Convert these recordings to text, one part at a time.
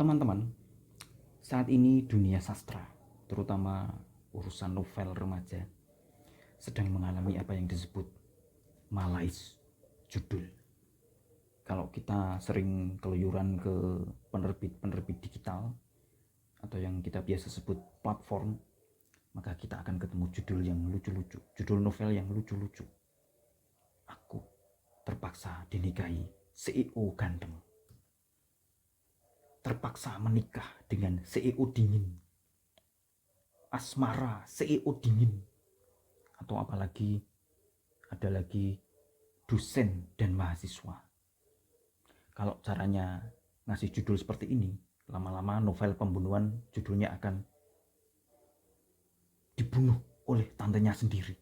Teman-teman, saat ini dunia sastra, terutama urusan novel remaja, sedang mengalami apa yang disebut malais judul. Kalau kita sering keluyuran ke penerbit-penerbit digital atau yang kita biasa sebut platform, maka kita akan ketemu judul yang lucu-lucu, judul novel yang lucu-lucu. Aku terpaksa dinikahi CEO ganteng, terpaksa menikah dengan CEO dingin, asmara CEO dingin, atau apalagi ada lagi dosen dan mahasiswa. Kalau caranya ngasih judul seperti ini, lama-lama novel pembunuhan judulnya akan dibunuh oleh tantenya sendiri.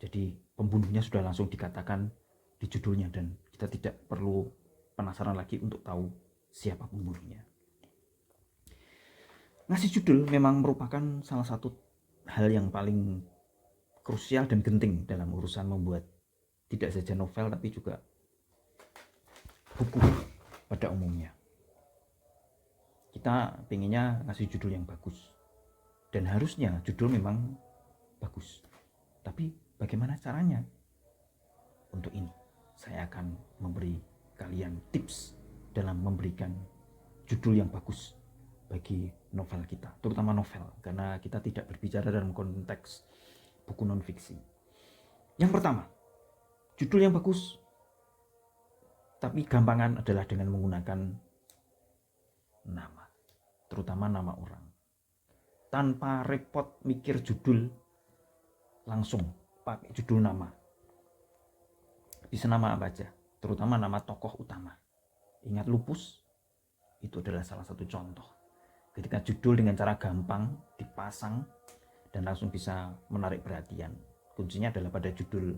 Jadi pembunuhnya sudah langsung dikatakan di judulnya dan kita tidak perlu penasaran lagi untuk tahu siapa pembunuhnya. Ngasih judul memang merupakan salah satu hal yang paling krusial dan genting dalam urusan membuat tidak saja novel tapi juga buku pada umumnya. Kita pengennya ngasih judul yang bagus dan harusnya judul memang bagus. Tapi bagaimana caranya? Untuk ini saya akan memberi kalian tips dalam memberikan judul yang bagus bagi novel kita, terutama novel, karena kita tidak berbicara dalam konteks buku non-fiksi. Yang pertama, judul yang bagus tapi gampangan adalah dengan menggunakan nama, terutama nama orang. Tanpa repot mikir judul, langsung pakai judul nama. Bisa nama apa aja, terutama nama tokoh utama. Ingat Lupus? Itu adalah salah satu contoh. Ketika judul dengan cara gampang dipasang dan langsung bisa menarik perhatian. Kuncinya adalah pada judul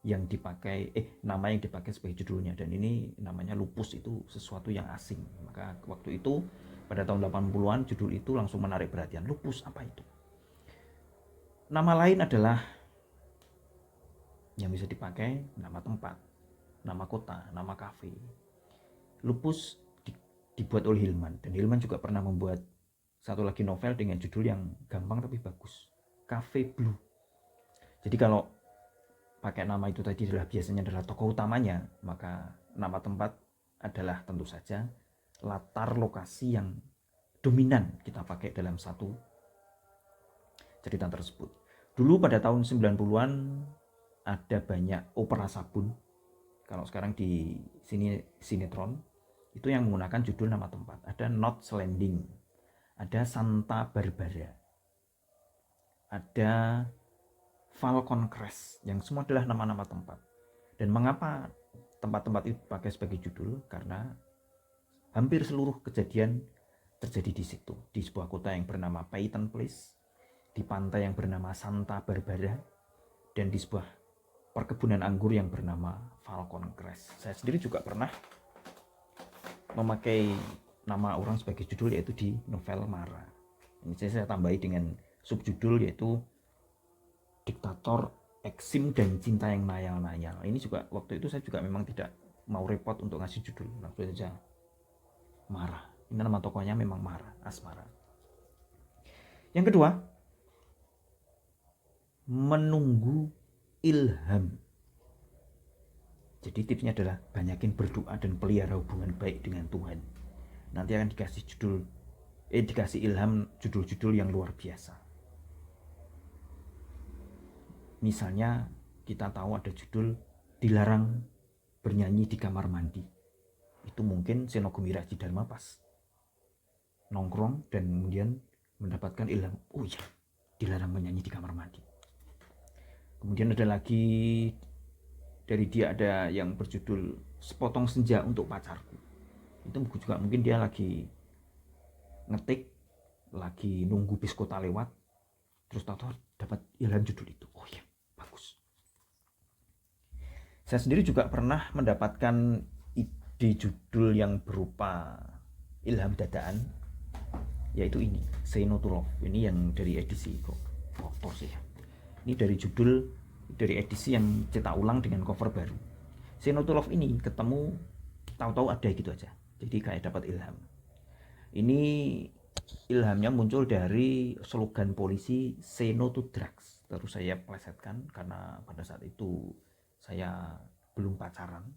yang dipakai, nama yang dipakai sebagai judulnya. Dan ini namanya Lupus, itu sesuatu yang asing. Maka waktu itu pada tahun 80-an judul itu langsung menarik perhatian. Lupus apa itu? Nama lain adalah yang bisa dipakai nama tempat, nama kota, nama kafe. Lupus dibuat oleh Hilman, dan Hilman juga pernah membuat satu lagi novel dengan judul yang gampang tapi bagus, Cafe Blue. Jadi kalau pakai nama itu tadi adalah biasanya adalah tokoh utamanya, maka nama tempat adalah tentu saja latar lokasi yang dominan kita pakai dalam satu cerita tersebut. Dulu pada tahun 90-an ada banyak opera sabun. Kalau sekarang di sini sinetron itu yang menggunakan judul nama tempat. Ada Knots Landing, ada Santa Barbara, ada Falcon Crest, yang semua adalah nama-nama tempat. Dan mengapa tempat-tempat itu dipakai sebagai judul? Karena hampir seluruh kejadian terjadi di situ, di sebuah kota yang bernama Peyton Place, di pantai yang bernama Santa Barbara, dan di sebuah perkebunan anggur yang bernama Falcon Crest. Saya sendiri juga pernah memakai nama orang sebagai judul, yaitu di novel Mara. Ini saya tambahi dengan subjudul yaitu Diktator, Eksim, dan Cinta yang Nayal-Nayal. Ini juga waktu itu saya juga memang tidak mau repot untuk ngasih judul, langsung saja Mara. Ini nama tokohnya memang Mara, Asmara. Yang kedua, menunggu ilham. Jadi tipsnya adalah banyakin berdoa dan pelihara hubungan baik dengan Tuhan. Nanti akan dikasih ilham judul-judul yang luar biasa. Misalnya kita tahu ada judul dilarang bernyanyi di kamar mandi. Itu mungkin Senogumi Raji Dharma pas nongkrong dan kemudian mendapatkan ilham, oh iya, dilarang menyanyi di kamar mandi. Kemudian ada lagi dari dia, ada yang berjudul Sepotong Senja untuk Pacarku. Itu juga mungkin dia lagi ngetik, lagi nunggu bis kota lewat, terus tahu dapat ilham judul itu. Oh iya, bagus. Saya sendiri juga pernah mendapatkan ide judul yang berupa ilham dadaan, yaitu ini, Say No to Love. Ini yang dari edisi Doktor sih. Ini dari edisi yang cetak ulang dengan cover baru. Say No to Love ini ketemu tahu-tahu ada gitu aja. Jadi kayak dapat ilham. Ini ilhamnya muncul dari slogan polisi "Say no to drugs". Terus saya plesetkan karena pada saat itu saya belum pacaran.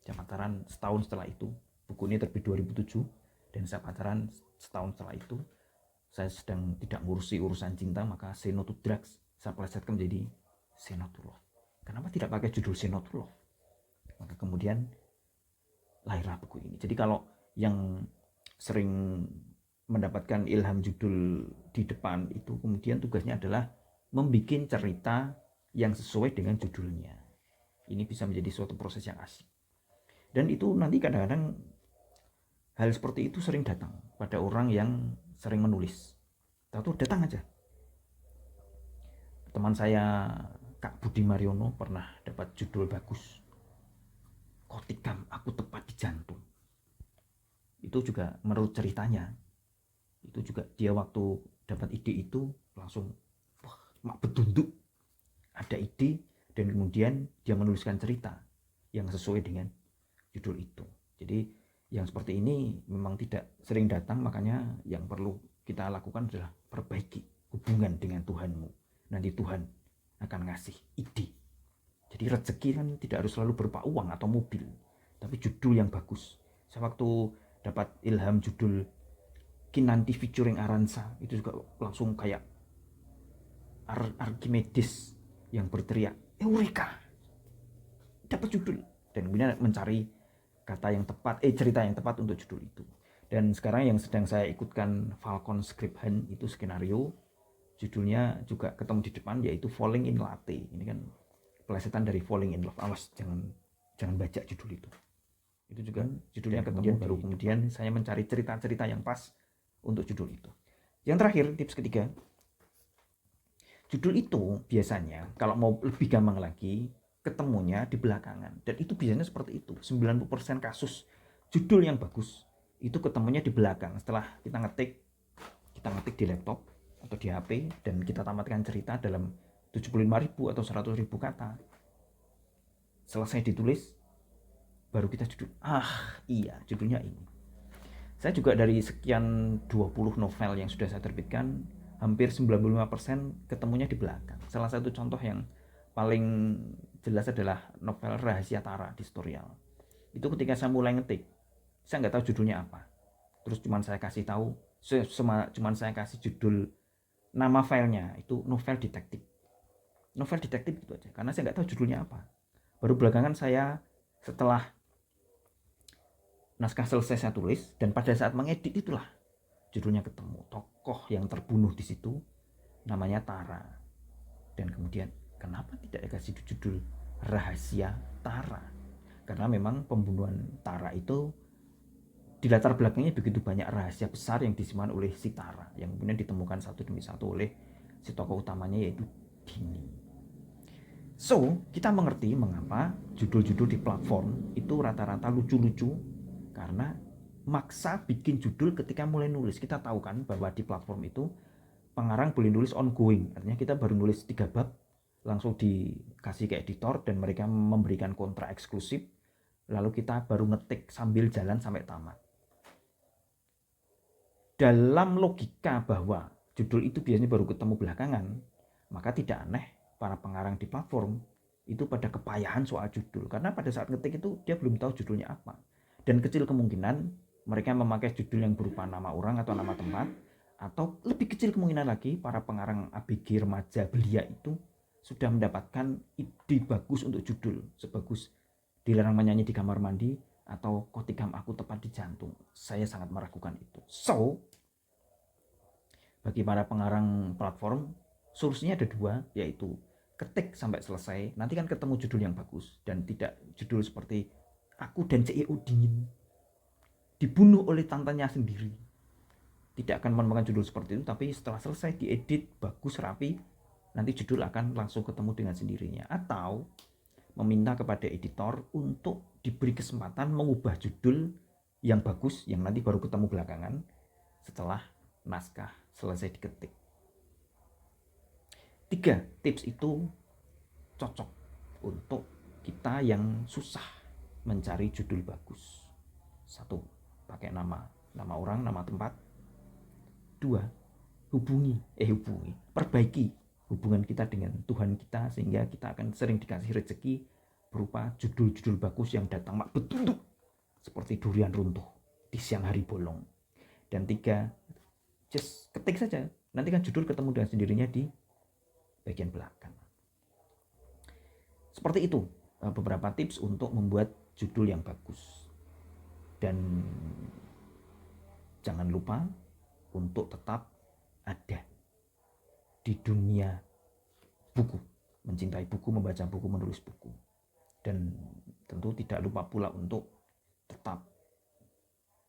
Saya pacaran setahun setelah itu. Buku ini terbit 2007 dan saya pacaran setahun setelah itu. Saya sedang tidak ngurusi urusan cinta, maka "Say no to drugs" saya plesetkan menjadi "Say no to love". Kenapa tidak pakai judul "Say no to love"? Maka kemudian lahirlah buku ini. Jadi kalau yang sering mendapatkan ilham judul di depan itu, kemudian tugasnya adalah membuat cerita yang sesuai dengan judulnya. Ini bisa menjadi suatu proses yang asik. Dan itu nanti kadang-kadang hal seperti itu sering datang pada orang yang sering menulis. Tahu datang aja. Teman saya Kak Budi Mariono pernah dapat judul bagus, "Kotikam aku tepat di jantung". Itu juga menurut ceritanya, itu juga dia waktu dapat ide itu langsung wah, mak betunduk, ada ide, dan kemudian dia menuliskan cerita yang sesuai dengan judul itu. Jadi yang seperti ini memang tidak sering datang, makanya yang perlu kita lakukan adalah perbaiki hubungan dengan Tuhanmu. Nanti Tuhan akan ngasih ide. Jadi rezeki kan tidak harus selalu berupa uang atau mobil, tapi judul yang bagus. Saya waktu dapat ilham judul Kinanti featuring Aransa, itu juga langsung kayak Archimedes yang berteriak "Eureka!" Dapat judul, dan kemudian mencari kata yang tepat, cerita yang tepat untuk judul itu. Dan sekarang yang sedang saya ikutkan Falcon Script Hunt itu skenario, judulnya juga ketemu di depan, yaitu Falling in Latte. Ini kan pelesetan dari Falling in Love. Awas jangan baca judul itu. Itu juga judulnya ketemu, baru kemudian saya mencari cerita-cerita yang pas untuk judul itu. Yang terakhir, tips ketiga, judul itu biasanya kalau mau lebih gampang lagi ketemunya di belakangan, dan itu biasanya seperti itu. 90% kasus judul yang bagus itu ketemunya di belakang. Setelah kita ngetik di laptop atau di HP dan kita tamatkan cerita dalam 75.000 atau 100.000 kata, selesai ditulis baru kita judul, iya judulnya ini. Saya juga dari sekian 20 novel yang sudah saya terbitkan, hampir 95% ketemunya di belakang. Salah satu contoh yang paling jelas adalah novel Rahasia Tara di Storyal. Itu ketika saya mulai ngetik, saya nggak tahu judulnya apa. Terus cuman saya kasih tahu, cuman saya kasih judul, nama filenya itu novel detektif. Novel detektif gitu aja, karena saya nggak tahu judulnya apa. Baru belakangan saya setelah naskah selesai saya tulis, dan pada saat mengedit itulah judulnya ketemu. Tokoh yang terbunuh di situ namanya Tara. Dan kemudian kenapa tidak dikasih judul Rahasia Tara? Karena memang pembunuhan Tara itu di latar belakangnya begitu banyak rahasia besar yang disimpan oleh si Tara, yang kemudian ditemukan satu demi satu oleh si tokoh utamanya, yaitu Dini. So, kita mengerti mengapa judul-judul di platform itu rata-rata lucu-lucu, karena maksa bikin judul ketika mulai nulis. Kita tahu kan bahwa di platform itu pengarang boleh nulis ongoing, artinya kita baru nulis 3 bab langsung dikasih ke editor dan mereka memberikan kontrak eksklusif, lalu kita baru ngetik sambil jalan sampai tamat. Dalam logika bahwa judul itu biasanya baru ketemu belakangan, maka tidak aneh para pengarang di platform itu pada kepayahan soal judul, karena pada saat ngetik itu dia belum tahu judulnya apa. Dan kecil kemungkinan mereka memakai judul yang berupa nama orang atau nama tempat, atau lebih kecil kemungkinan lagi para pengarang ABG remaja belia itu sudah mendapatkan ide bagus untuk judul, sebagus Dilarang Menyanyi di Kamar Mandi atau Kotikam Aku Tepat di Jantung. Saya sangat meragukan itu. So, bagi para pengarang platform, solusinya ada 2, yaitu ketik sampai selesai, nanti kan ketemu judul yang bagus, dan tidak judul seperti Aku dan CEO Dingin dibunuh oleh tantenya sendiri. Tidak akan menemukan judul seperti itu, tapi setelah selesai diedit bagus rapi, nanti judul akan langsung ketemu dengan sendirinya. Atau meminta kepada editor untuk diberi kesempatan mengubah judul yang bagus, yang nanti baru ketemu belakangan setelah naskah selesai diketik. 3 tips itu cocok untuk kita yang susah mencari judul bagus. 1, pakai nama nama orang, nama tempat. 2, perbaiki hubungan kita dengan Tuhan kita, sehingga kita akan sering dikasih rezeki berupa judul-judul bagus yang datang mak betul seperti durian runtuh di siang hari bolong. Dan 3, just ketik saja, nanti kan judul ketemu dengan sendirinya di bagian belakang. Seperti itu beberapa tips untuk membuat judul yang bagus. Dan jangan lupa untuk tetap ada di dunia buku, mencintai buku, membaca buku, menulis buku. Dan tentu tidak lupa pula untuk tetap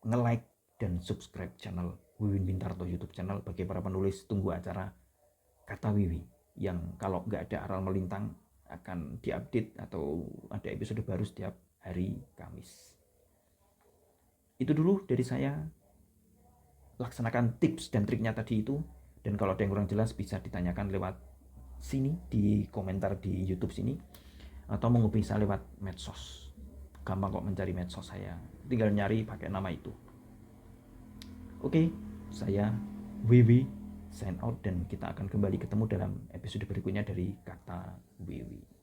nge-like dan subscribe channel Wiwin Bintarto YouTube channel. Bagi para penulis, tunggu acara Kata Wiwi yang kalau nggak ada aral melintang akan diupdate atau ada episode baru setiap hari Kamis. Itu dulu dari saya. Laksanakan tips dan triknya tadi itu. Dan kalau ada yang kurang jelas bisa ditanyakan lewat sini di komentar di YouTube sini, atau menghubungi saya lewat medsos. Gampang kok mencari medsos saya, tinggal nyari pakai nama itu. Oke, saya Wiwi sign out, dan kita akan kembali ketemu dalam episode berikutnya dari Kata Wiwi.